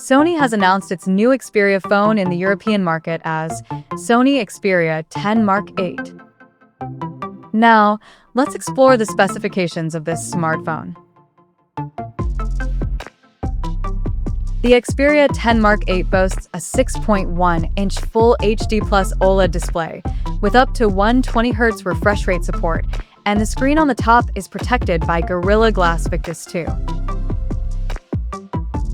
Sony has announced its new Xperia phone in the European market as Sony Xperia X Mark VIII. Now, let's explore the specifications of this smartphone. The Xperia X Mark VIII boasts a 6.1-inch Full HD Plus OLED display with up to 120Hz refresh rate support, and the screen on the top is protected by Gorilla Glass Victus 2.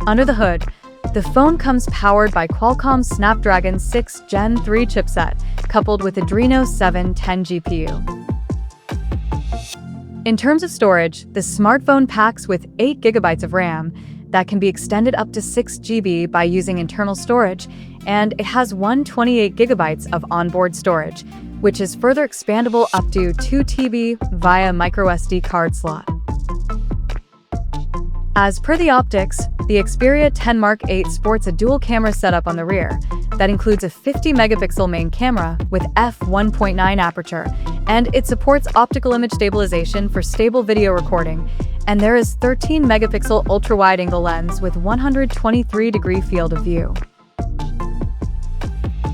Under the hood, the phone comes powered by Qualcomm's Snapdragon 6 Gen 3 chipset, coupled with Adreno 710 GPU. In terms of storage, the smartphone packs with 8 GB of RAM that can be extended up to 6 GB by using internal storage, and it has 128 GB of onboard storage, which is further expandable up to 2 TB via microSD card slot. As per the optics, the Xperia X Mark VIII sports a dual-camera setup on the rear that includes a 50-megapixel main camera with f1.9 aperture, and it supports optical image stabilization for stable video recording, and there is 13-megapixel ultra-wide-angle lens with 123-degree field of view.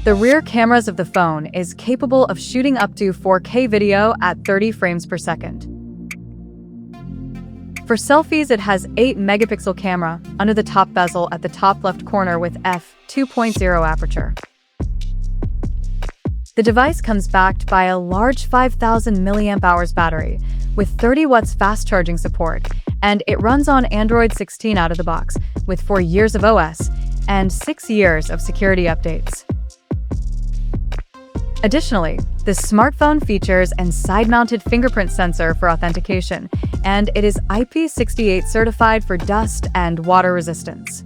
The rear cameras of the phone is capable of shooting up to 4K video at 30 frames per second. For selfies, it has 8-megapixel camera under the top bezel at the top left corner with f2.0 aperture. The device comes backed by a large 5,000 mAh battery with 30 watts fast charging support, and it runs on Android 16 out of the box with 4 years of OS and 6 years of security updates. Additionally, the smartphone features a side-mounted fingerprint sensor for authentication, and it is IP68 certified for dust and water resistance.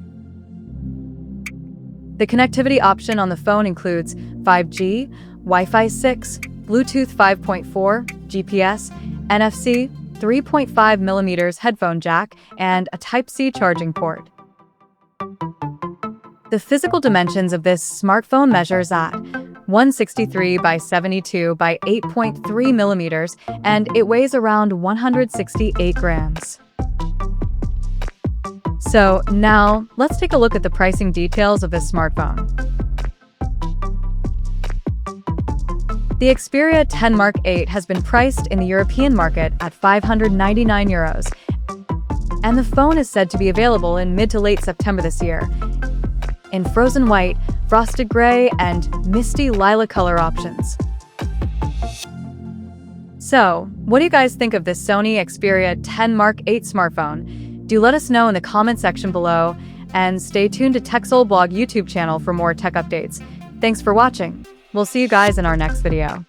The connectivity option on the phone includes 5G, Wi-Fi 6, Bluetooth 5.4, GPS, NFC, 3.5mm headphone jack, and a Type-C charging port. The physical dimensions of this smartphone measures at 163 by 72 by 8.3 millimeters, and it weighs around 168 grams. So now, let's take a look at the pricing details of this smartphone. The Xperia X Mark VIII has been priced in the European market at €599, and the phone is said to be available in mid to late September this year, in frozen white, frosted gray, and misty lilac color options. So, what do you guys think of this Sony Xperia X Mark VIII smartphone? Do let us know in the comment section below, and stay tuned to TechSole Blog YouTube channel for more tech updates. Thanks for watching. We'll see you guys in our next video.